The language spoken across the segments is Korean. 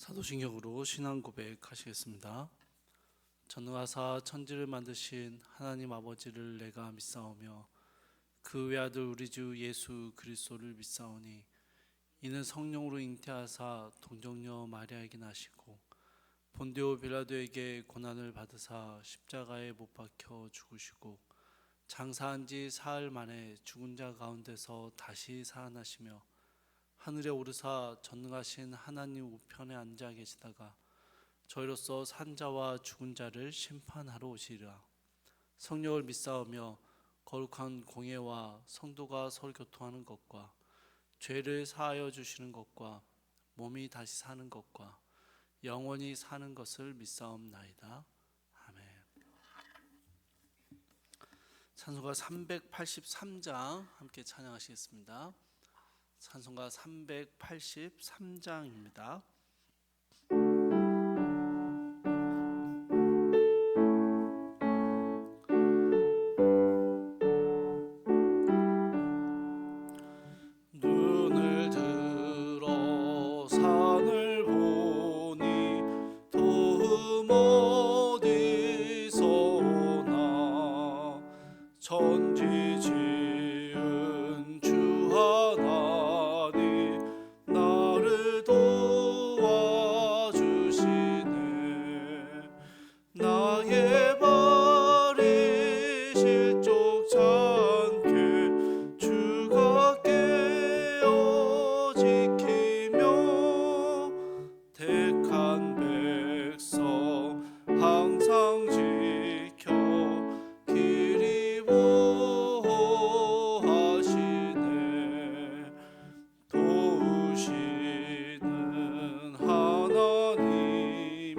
사도신경으로 신앙 고백하시겠습니다. 전능하사 천지를 만드신 하나님 아버지를 내가 믿사오며 그 외아들 우리 주 예수 그리스도를 믿사오니 이는 성령으로 잉태하사 동정녀 마리아에게 나시고 본디오 빌라도에게 고난을 받으사 십자가에 못 박혀 죽으시고 장사한 지 사흘 만에 죽은 자 가운데서 다시 살아나시며 하늘에 오르사 전능하신 하나님 우편에 앉아 계시다가 저희로서 산 자와 죽은 자를 심판하러 오시리라. 성령을 믿사오며 거룩한 공예와 성도가 서로 교통하는 것과 죄를 사하여 주시는 것과 몸이 다시 사는 것과 영원히 사는 것을 믿사옵나이다. 아멘. 찬송가 383장 함께 찬양하시겠습니다. 찬송가 383장입니다. 눈을 들어 산을 보니 도움 어디서 오나 천지 지은 주 하나님 나를 도와주시네. 나의 발이 실족치 않게 주가 깨어 지키며 택한 백성 항상 지켜 길이 보호하시네. 도우시는 하나님이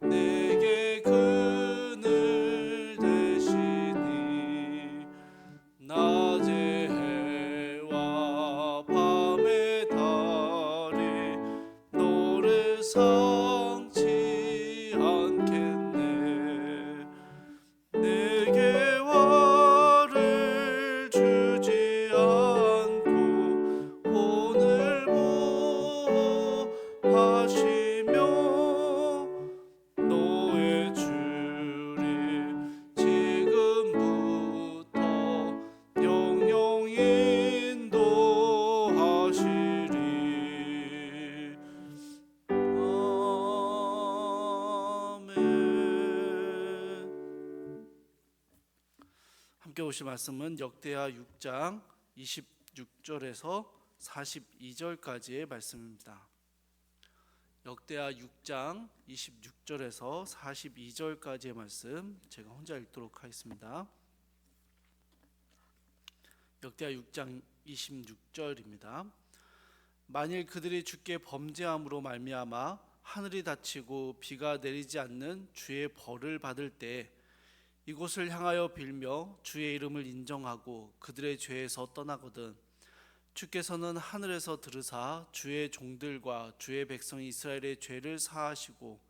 내게 그늘 되시니 낮의 해와 밤의 달이 너를 상치 않겠네. 내게 화를 주지 않고 오늘 보호하시며 너의 줄이 지금부터 영영 인도하시리. 아멘. 함께 오실 말씀은 역대하 6장 26절에서 42절까지의 말씀입니다. 역대하 6장 26절에서 42절까지의 말씀 제가 혼자 읽도록 하겠습니다. 역대하 6장 26절입니다. 만일 그들이 주께 범죄함으로 말미암아 하늘이 닫히고 비가 내리지 않는 주의 벌을 받을 때 이곳을 향하여 빌며 주의 이름을 인정하고 그들의 죄에서 떠나거든 주께서는 하늘에서 들으사 주의 종들과 주의 백성 이스라엘의 죄를 사하시고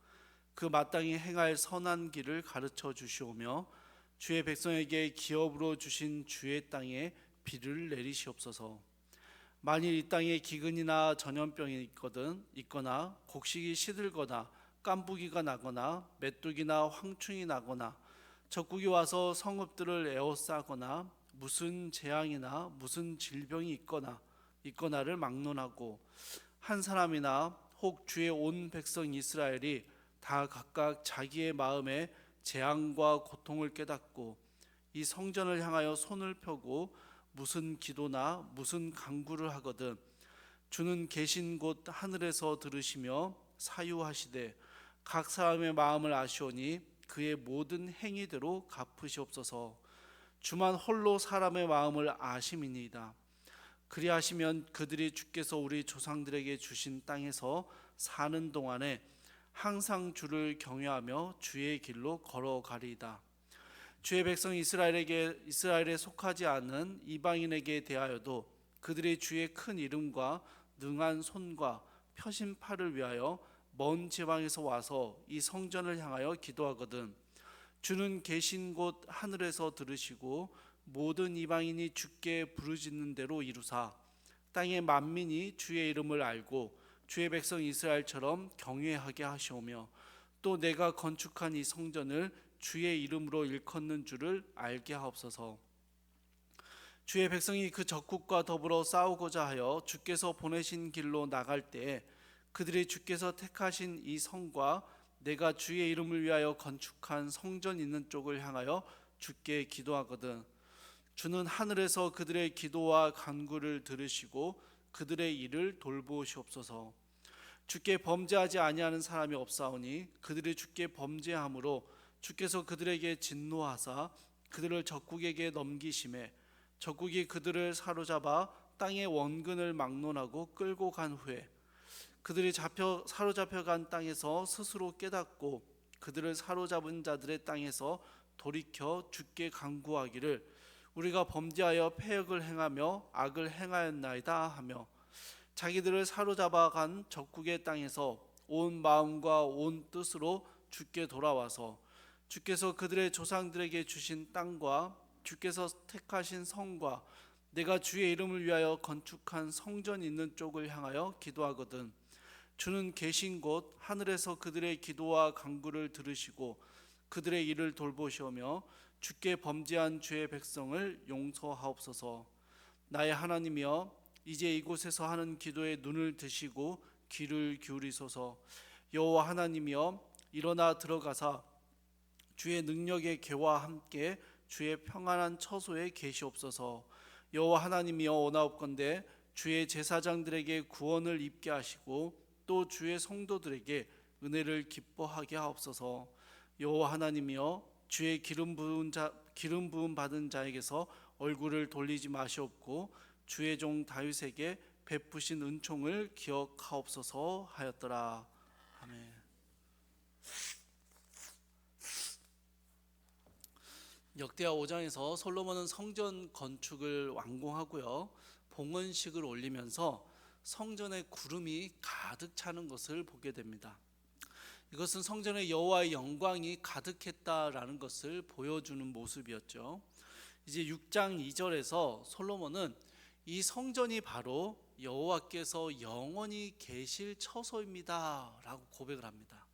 그 마땅히 행할 선한 길을 가르쳐 주시오며 주의 백성에게 기업으로 주신 주의 땅에 비를 내리시옵소서. 만일 이 땅에 기근이나 전염병이 있거나 곡식이 시들거나 깐부기가 나거나 메뚜기나 황충이 나거나 적국이 와서 성읍들을 에워싸거나 무슨 재앙이나 무슨 질병이 있거나를 막론하고 한 사람이나 혹 주의 온 백성 이스라엘이 다 각각 자기의 마음에 재앙과 고통을 깨닫고 이 성전을 향하여 손을 펴고 무슨 기도나 무슨 간구를 하거든 주는 계신 곳 하늘에서 들으시며 사유하시되 각 사람의 마음을 아시오니 그의 모든 행위대로 갚으시옵소서. 주만 홀로 사람의 마음을 아심이니이다. 그리하시면 그들이 주께서 우리 조상들에게 주신 땅에서 사는 동안에 항상 주를 경외하며 주의 길로 걸어가리이다. 주의 백성 이스라엘에 속하지 않은 이방인에게 대하여도 그들이 주의 큰 이름과 능한 손과 펴신 팔을 위하여 먼 지방에서 와서 이 성전을 향하여 기도하거든 주는 계신 곳 하늘에서 들으시고 모든 이방인이 주께 부르짖는 대로 이루사 땅의 만민이 주의 이름을 알고 주의 백성 이스라엘처럼 경외하게 하시오며 또 내가 건축한 이 성전을 주의 이름으로 일컫는 줄을 알게 하옵소서. 주의 백성이 그 적국과 더불어 싸우고자 하여 주께서 보내신 길로 나갈 때에 그들이 주께서 택하신 이 성과 내가 주의 이름을 위하여 건축한 성전 있는 쪽을 향하여 주께 기도하거든 주는 하늘에서 그들의 기도와 간구를 들으시고 그들의 일을 돌보시옵소서. 주께 범죄하지 아니하는 사람이 없사오니 그들이 주께 범죄함으로 주께서 그들에게 진노하사 그들을 적국에게 넘기심에 적국이 그들을 사로잡아 땅의 원근을 막론하고 끌고 간 후에 그들이 사로잡혀간 땅에서 스스로 깨닫고 그들을 사로잡은 자들의 땅에서 돌이켜 주께 간구하기를 우리가 범죄하여 패역을 행하며 악을 행하였나이다 하며 자기들을 사로잡아 간 적국의 땅에서 온 마음과 온 뜻으로 주께 돌아와서 주께서 그들의 조상들에게 주신 땅과 주께서 택하신 성과 내가 주의 이름을 위하여 건축한 성전 있는 쪽을 향하여 기도하거든 주는 계신 곳 하늘에서 그들의 기도와 간구를 들으시고 그들의 일을 돌보시오며 주께 범죄한 주의 백성을 용서하옵소서. 나의 하나님이여 이제 이곳에서 하는 기도에 눈을 드시고 귀를 기울이소서. 여호와 하나님이여 일어나 들어가사 주의 능력의 계와 함께 주의 평안한 처소에 계시옵소서. 여호와 하나님이여 원하옵건대 주의 제사장들에게 구원을 입게 하시고 또 주의 성도들에게 은혜를 기뻐하게 하옵소서. 여호와 하나님이여 주의 기름 부음 받은 자에게서 얼굴을 돌리지 마시옵고 주의 종 다윗에게 베푸신 은총을 기억하옵소서 하였더라. 아멘. 역대하 5장에서 솔로몬은 성전 건축을 완공하고요 봉헌식을 올리면서 성전에 구름이 가득 차는 것을 보게 됩니다. 이것은 성전에 여호와의 영광이 가득했다라는 것을 보여주는 모습이었죠. 이제 6장 2절에서 솔로몬은 이 성전이 바로 여호와께서 영원히 계실 처소입니다 라고 고백을 합니다.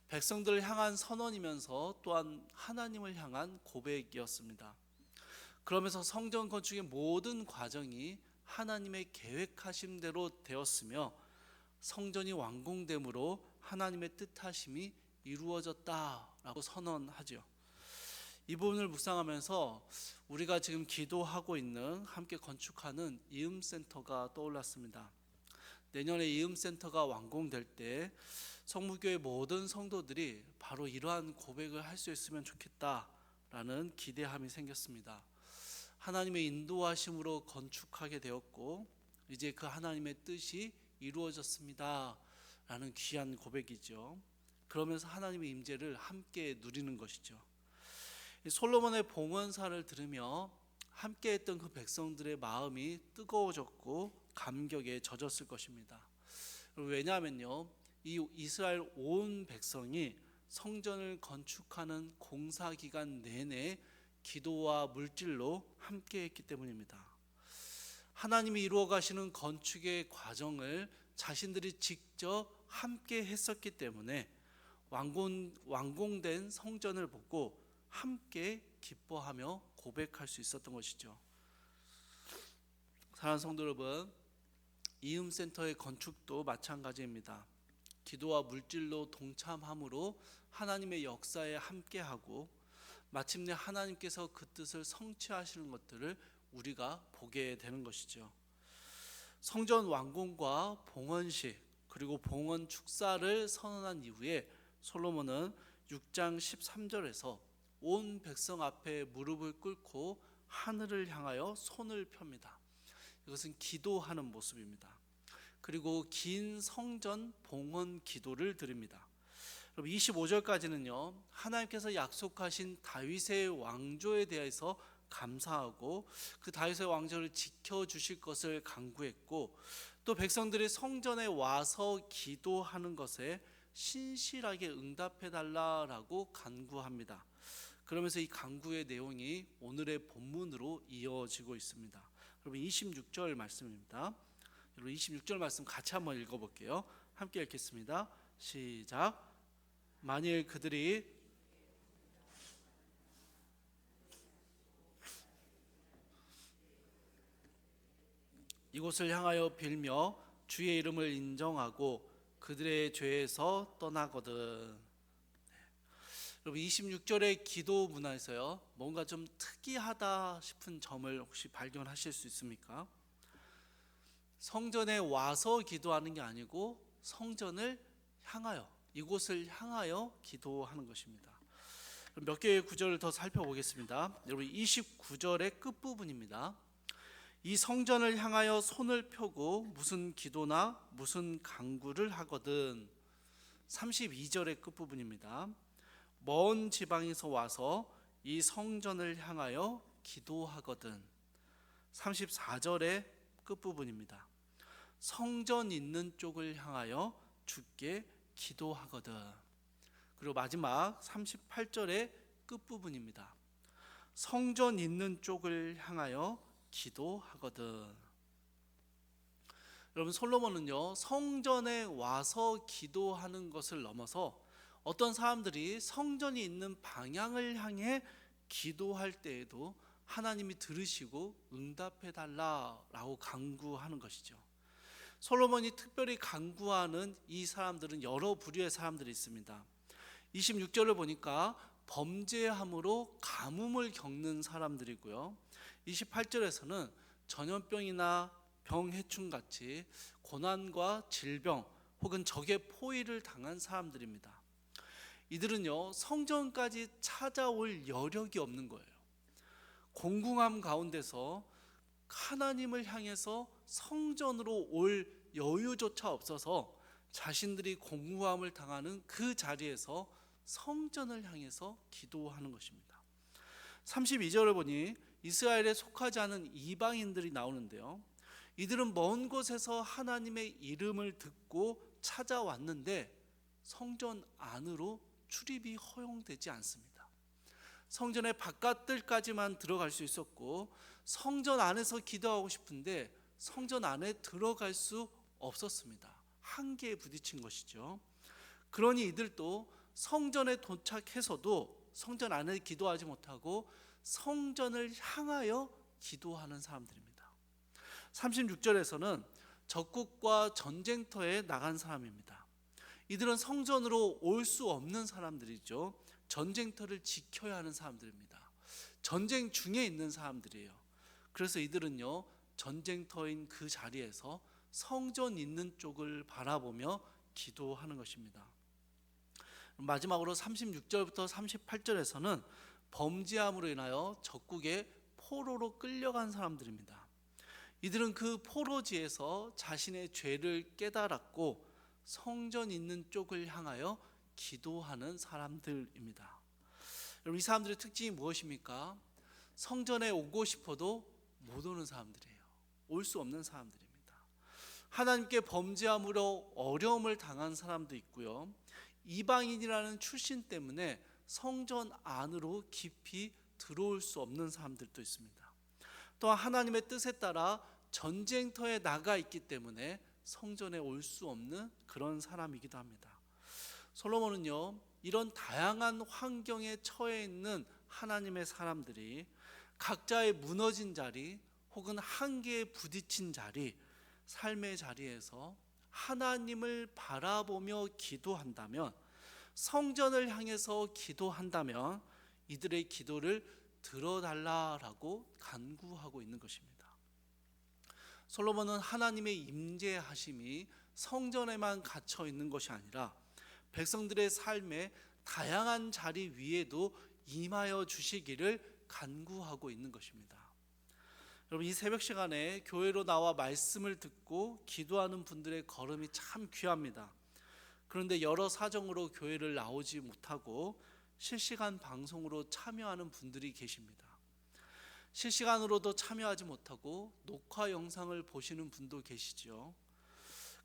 백성들을 향한 선언이면서 또한 하나님을 향한 고백이었습니다. 그러면서 성전 건축의 모든 과정이 하나님의 계획하심대로 되었으며 성전이 완공됨으로 하나님의 뜻하심이 이루어졌다라고 선언하죠. 이 부분을 묵상하면서 우리가 지금 기도하고 있는 함께 건축하는 이음센터가 떠올랐습니다. 내년에 이음센터가 완공될 때 성무교회 모든 성도들이 바로 이러한 고백을 할 수 있으면 좋겠다라는 기대함이 생겼습니다. 하나님의 인도하심으로 건축하게 되었고 이제 그 하나님의 뜻이 이루어졌습니다 라는 귀한 고백이죠. 그러면서 하나님의 임재를 함께 누리는 것이죠. 솔로몬의 봉헌사를 들으며 함께 했던 그 백성들의 마음이 뜨거워졌고 감격에 젖었을 것입니다. 왜냐하면요 이 이스라엘 온 백성이 성전을 건축하는 공사기간 내내 기도와 물질로 함께 했기 때문입니다. 하나님이 이루어 가시는 건축의 과정을 자신들이 직접 함께 했었기 때문에 완공된 성전을 보고 함께 기뻐하며 고백할 수 있었던 것이죠. 사랑하는 성도 여러분, 이음센터의 건축도 마찬가지입니다. 기도와 물질로 동참함으로 하나님의 역사에 함께하고 마침내 하나님께서 그 뜻을 성취하시는 것들을 우리가 보게 되는 것이죠. 성전 완공과 봉헌식 그리고 봉헌 축사를 선언한 이후에 솔로몬은 6장 13절에서 온 백성 앞에 무릎을 꿇고 하늘을 향하여 손을 펴니다. 이것은 기도하는 모습입니다. 그리고 긴 성전 봉헌 기도를 드립니다. 25절까지는요 하나님께서 약속하신 다윗의 왕조에 대해서 감사하고 그 다윗의 왕조를 지켜주실 것을 간구했고 또 백성들이 성전에 와서 기도하는 것에 신실하게 응답해 달라라고 간구합니다. 그러면서 이 간구의 내용이 오늘의 본문으로 이어지고 있습니다. 여러분 26절 말씀입니다. 여러분 26절 말씀 같이 한번 읽어볼게요. 함께 읽겠습니다. 시작. 만일 그들이 이곳을 향하여 빌며 주의 이름을 인정하고 그들의 죄에서 떠나거든. 여러분 26절의 기도 문화에서요, 뭔가 좀 특이하다 싶은 점을 혹시 발견하실 수 있습니까? 성전에 와서 기도하는 게 아니고 성전을 향하여, 이곳을 향하여 기도하는 것입니다. 몇 개의 구절을 더 살펴보겠습니다. 여러분 29절의 끝부분입니다. 이 성전을 향하여 손을 펴고 무슨 기도나 무슨 간구를 하거든. 32절의 끝부분입니다. 먼 지방에서 와서 이 성전을 향하여 기도하거든. 34절의 끝부분입니다. 성전 있는 쪽을 향하여 주께 기도하거든. 그리고 마지막 38절의 끝부분입니다. 성전 있는 쪽을 향하여 기도하거든. 여러분 솔로몬은요, 성전에 와서 기도하는 것을 넘어서 어떤 사람들이 성전이 있는 방향을 향해 기도할 때에도 하나님이 들으시고 응답해 달라라고 간구하는 것이죠. 솔로몬이 특별히 간구하는 이 사람들은 여러 부류의 사람들이 있습니다. 26절을 보니까 범죄함으로 가뭄을 겪는 사람들이고요. 28절에서는 전염병이나 병해충같이 고난과 질병 혹은 적의 포위를 당한 사람들입니다. 이들은요, 성전까지 찾아올 여력이 없는 거예요. 공궁함 가운데서 하나님을 향해서 성전으로 올 여유조차 없어서 자신들이 공궁함을 당하는 그 자리에서 성전을 향해서 기도하는 것입니다. 32절을 보니 이스라엘에 속하지 않은 이방인들이 나오는데요, 이들은 먼 곳에서 하나님의 이름을 듣고 찾아왔는데 성전 안으로 출입이 허용되지 않습니다. 성전의 바깥들까지만 들어갈 수 있었고 성전 안에서 기도하고 싶은데 성전 안에 들어갈 수 없었습니다. 한계에 부딪힌 것이죠. 그러니 이들도 성전에 도착해서도 성전 안에 기도하지 못하고 성전을 향하여 기도하는 사람들입니다. 36절에서는 적국과 전쟁터에 나간 사람입니다. 이들은 성전으로 올 수 없는 사람들이죠. 전쟁터를 지켜야 하는 사람들입니다. 전쟁 중에 있는 사람들이에요. 그래서 이들은요, 전쟁터인 그 자리에서 성전 있는 쪽을 바라보며 기도하는 것입니다. 마지막으로 36절부터 38절에서는 범죄함으로 인하여 적국의 포로로 끌려간 사람들입니다. 이들은 그 포로지에서 자신의 죄를 깨달았고 성전 있는 쪽을 향하여 기도하는 사람들입니다. 여러분 이 사람들의 특징이 무엇입니까? 성전에 오고 싶어도 못 오는 사람들이에요. 올 수 없는 사람들입니다. 하나님께 범죄함으로 어려움을 당한 사람도 있고요, 이방인이라는 출신 때문에 성전 안으로 깊이 들어올 수 없는 사람들도 있습니다. 또한 하나님의 뜻에 따라 전쟁터에 나가 있기 때문에 성전에 올 수 없는 그런 사람이기도 합니다. 솔로몬은요, 이런 다양한 환경에 처해 있는 하나님의 사람들이 각자의 무너진 자리 혹은 한계에 부딪힌 자리, 삶의 자리에서 하나님을 바라보며 기도한다면, 성전을 향해서 기도한다면 이들의 기도를 들어달라라고 간구하고 있는 것입니다. 솔로몬은 하나님의 임재하심이 성전에만 갇혀 있는 것이 아니라 백성들의 삶의 다양한 자리 위에도 임하여 주시기를 간구하고 있는 것입니다. 여러분 이 새벽 시간에 교회로 나와 말씀을 듣고 기도하는 분들의 걸음이 참 귀합니다. 그런데 여러 사정으로 교회를 나오지 못하고 실시간 방송으로 참여하는 분들이 계십니다. 실시간으로도 참여하지 못하고 녹화 영상을 보시는 분도 계시죠.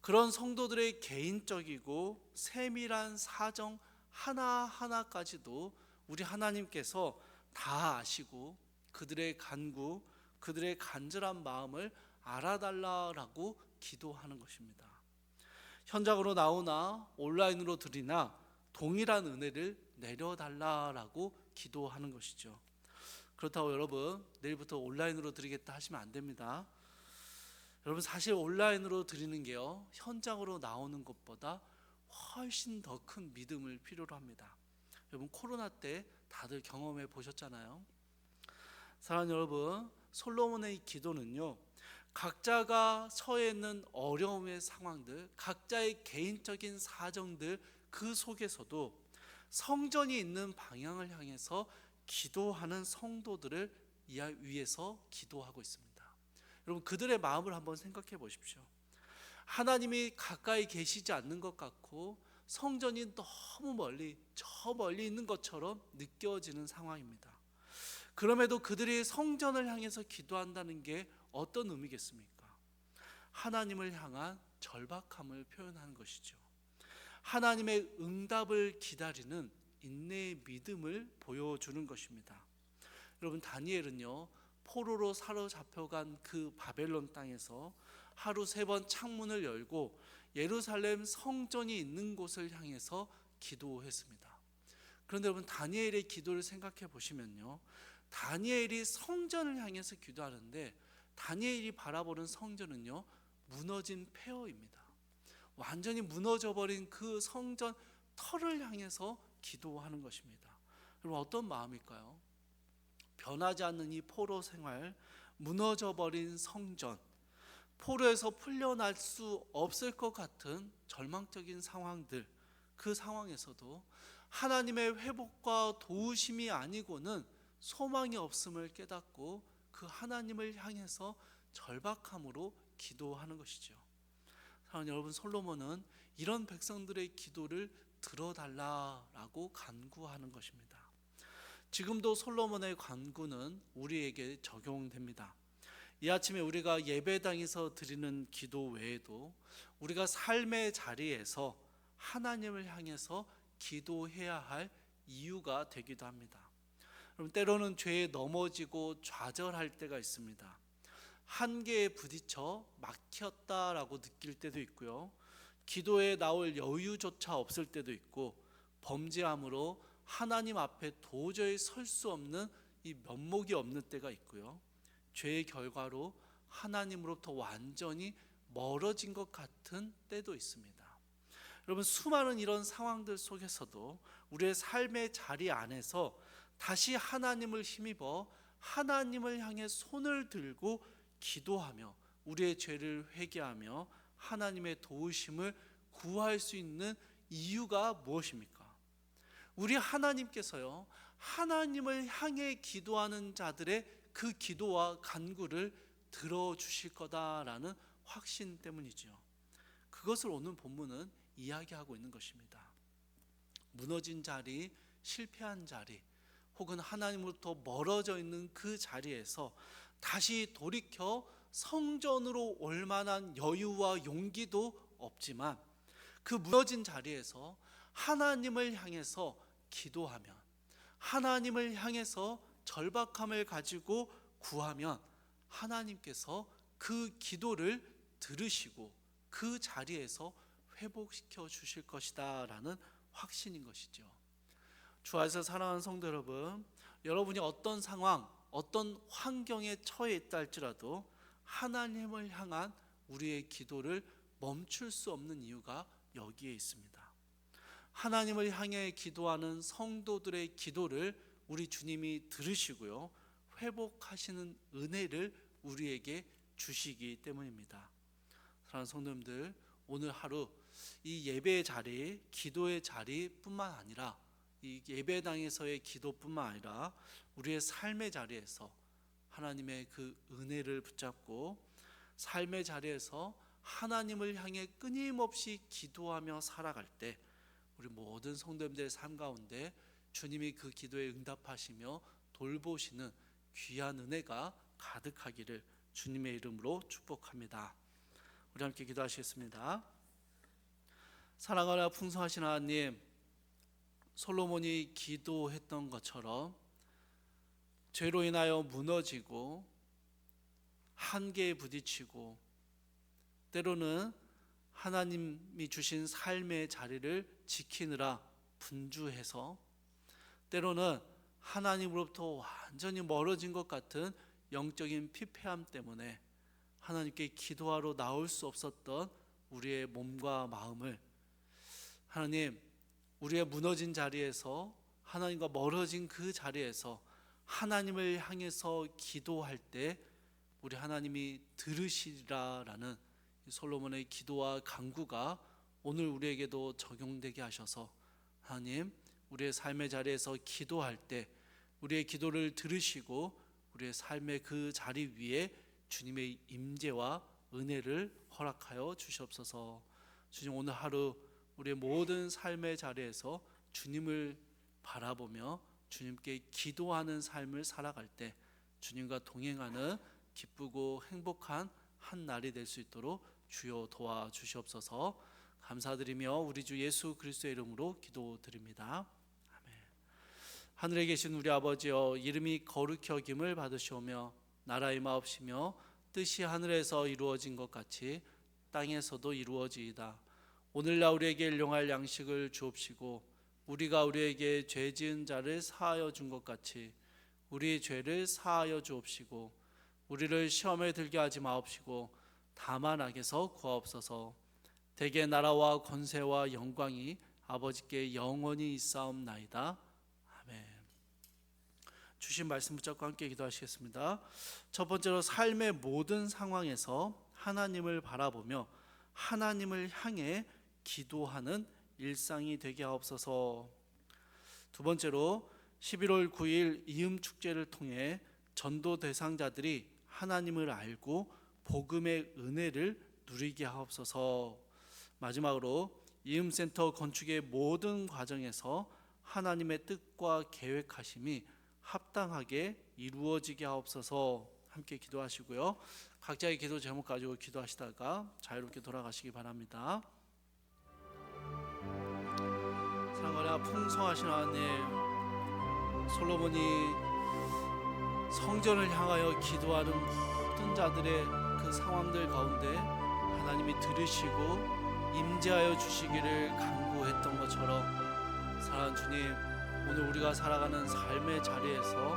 그런 성도들의 개인적이고 세밀한 사정 하나하나까지도 우리 하나님께서 다 아시고 그들의 간구, 그들의 간절한 마음을 알아달라고 기도하는 것입니다. 현장으로 나오나 온라인으로 드리나 동일한 은혜를 내려달라라고 기도하는 것이죠. 그렇다고 여러분 내일부터 온라인으로 드리겠다 하시면 안 됩니다. 여러분 사실 온라인으로 드리는 게요 현장으로 나오는 것보다 훨씬 더 큰 믿음을 필요로 합니다. 여러분 코로나 때 다들 경험해 보셨잖아요. 사랑하는 여러분, 솔로몬의 기도는요 각자가 처해 있는 어려움의 상황들, 각자의 개인적인 사정들 그 속에서도 성전이 있는 방향을 향해서 기도하는 성도들을 위해서 기도하고 있습니다. 여러분 그들의 마음을 한번 생각해 보십시오. 하나님이 가까이 계시지 않는 것 같고 성전이 너무 멀리 저 멀리 있는 것처럼 느껴지는 상황입니다. 그럼에도 그들이 성전을 향해서 기도한다는 게 어떤 의미겠습니까? 하나님을 향한 절박함을 표현하는 것이죠. 하나님의 응답을 기다리는 인내의 믿음을 보여주는 것입니다. 여러분 다니엘은요 포로로 사로잡혀간 그 바벨론 땅에서 하루 3번 창문을 열고 예루살렘 성전이 있는 곳을 향해서 기도했습니다. 그런데 여러분 다니엘의 기도를 생각해 보시면요 다니엘이 성전을 향해서 기도하는데 다니엘이 바라보는 성전은요 무너진 폐허입니다. 완전히 무너져버린 그 성전 터를 향해서 기도하는 것입니다. 여러분 어떤 마음일까요? 변하지 않는 이 포로 생활, 무너져버린 성전, 포로에서 풀려날 수 없을 것 같은 절망적인 상황들, 그 상황에서도 하나님의 회복과 도우심이 아니고는 소망이 없음을 깨닫고 그 하나님을 향해서 절박함으로 기도하는 것이죠. 사랑하는 여러분, 솔로몬은 이런 백성들의 기도를 들어달라라고 간구하는 것입니다. 지금도 솔로몬의 간구는 우리에게 적용됩니다. 이 아침에 우리가 예배당에서 드리는 기도 외에도 우리가 삶의 자리에서 하나님을 향해서 기도해야 할 이유가 되기도 합니다. 여러분 때로는 죄에 넘어지고 좌절할 때가 있습니다. 한계에 부딪혀 막혔다라고 느낄 때도 있고요. 기도에 나올 여유조차 없을 때도 있고 범죄함으로 하나님 앞에 도저히 설 수 없는 이 면목이 없는 때가 있고요. 죄의 결과로 하나님으로부터 완전히 멀어진 것 같은 때도 있습니다. 여러분 수많은 이런 상황들 속에서도 우리의 삶의 자리 안에서 다시 하나님을 힘입어 하나님을 향해 손을 들고 기도하며 우리의 죄를 회개하며 하나님의 도우심을 구할 수 있는 이유가 무엇입니까? 우리 하나님께서요 하나님을 향해 기도하는 자들의 그 기도와 간구를 들어주실 거다라는 확신 때문이죠. 그것을 오늘 본문은 이야기하고 있는 것입니다. 무너진 자리, 실패한 자리, 혹은 하나님으로부터 멀어져 있는 그 자리에서 다시 돌이켜 성전으로 올 만한 여유와 용기도 없지만 그 무너진 자리에서 하나님을 향해서 기도하면, 하나님을 향해서 절박함을 가지고 구하면 하나님께서 그 기도를 들으시고 그 자리에서 회복시켜 주실 것이다 라는 확신인 것이죠. 주 안에서 사랑하는 성도 여러분, 여러분이 어떤 상황, 어떤 환경에 처해 있다 할지라도 하나님을 향한 우리의 기도를 멈출 수 없는 이유가 여기에 있습니다. 하나님을 향해 기도하는 성도들의 기도를 우리 주님이 들으시고요 회복하시는 은혜를 우리에게 주시기 때문입니다. 사랑하는 성도님들, 오늘 하루 이 예배의 자리, 기도의 자리뿐만 아니라 이 예배당에서의 기도뿐만 아니라 우리의 삶의 자리에서 하나님의 그 은혜를 붙잡고 삶의 자리에서 하나님을 향해 끊임없이 기도하며 살아갈 때 우리 모든 성도님들의 삶 가운데 주님이 그 기도에 응답하시며 돌보시는 귀한 은혜가 가득하기를 주님의 이름으로 축복합니다. 우리 함께 기도하시겠습니다. 사랑하나 풍성하신 하나님, 솔로몬이 기도했던 것처럼 죄로 인하여 무너지고 한계에 부딪히고 때로는 하나님이 주신 삶의 자리를 지키느라 분주해서, 때로는 하나님으로부터 완전히 멀어진 것 같은 영적인 피폐함 때문에 하나님께 기도하러 나올 수 없었던 우리의 몸과 마음을 하나님, 우리의 무너진 자리에서, 하나님과 멀어진 그 자리에서 하나님을 향해서 기도할 때 우리 하나님이 들으시리라라는 솔로몬의 기도와 간구가 오늘 우리에게도 적용되게 하셔서, 하나님, 우리의 삶의 자리에서 기도할 때 우리의 기도를 들으시고 우리의 삶의 그 자리 위에 주님의 임재와 은혜를 허락하여 주시옵소서. 주님, 오늘 하루 우리의 모든 삶의 자리에서 주님을 바라보며 주님께 기도하는 삶을 살아갈 때 주님과 동행하는 기쁘고 행복한 한 날이 될 수 있도록 주여 도와주시옵소서. 감사드리며 우리 주 예수 그리스도의 이름으로 기도드립니다. 아멘. 하늘에 계신 우리 아버지여, 이름이 거룩히 여김을 받으시오며 나라의 마옵시며 뜻이 하늘에서 이루어진 것 같이 땅에서도 이루어지이다. 오늘날 우리에게 일용할 양식을 주옵시고 우리가 우리에게 죄 지은 자를 사하여 준 것 같이 우리의 죄를 사하여 주옵시고 우리를 시험에 들게 하지 마옵시고 다만 악에서 구하옵소서. 대개 나라와 권세와 영광이 아버지께 영원히 있사옵나이다. 아멘. 주신 말씀 붙잡고 함께 기도하시겠습니다. 첫 번째로, 삶의 모든 상황에서 하나님을 바라보며 하나님을 향해 기도하는 일상이 되게 하옵소서. 두 번째로, 11월 9일 이음축제를 통해 전도 대상자들이 하나님을 알고 복음의 은혜를 누리게 하옵소서. 마지막으로, 이음센터 건축의 모든 과정에서 하나님의 뜻과 계획하심이 합당하게 이루어지게 하옵소서. 함께 기도하시고요. 각자의 기도 제목 가지고 기도하시다가 자유롭게 돌아가시기 바랍니다. 사랑하나 풍성하신 하나님, 솔로몬이 성전을 향하여 기도하는 모든 자들의 그 상황들 가운데 하나님이 들으시고 임재하여 주시기를 간구했던 것처럼, 사랑하는 주님, 오늘 우리가 살아가는 삶의 자리에서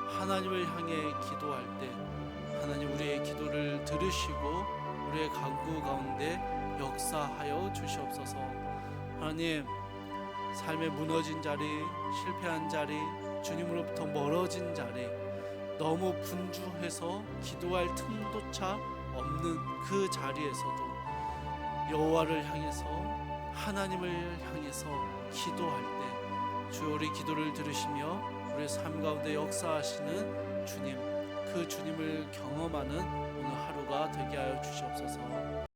하나님을 향해 기도할 때 하나님 우리의 기도를 들으시고 우리의 간구 가운데 역사하여 주시옵소서. 하나님, 삶의 무너진 자리, 실패한 자리, 주님으로부터 멀어진 자리, 너무 분주해서 기도할 틈조차 없는 그 자리에서도 여호와를 향해서, 하나님을 향해서 기도할 때 주여 우리 기도를 들으시며 우리의 삶 가운데 역사하시는 주님, 그 주님을 경험하는 오늘 하루가 되게 하여 주시옵소서.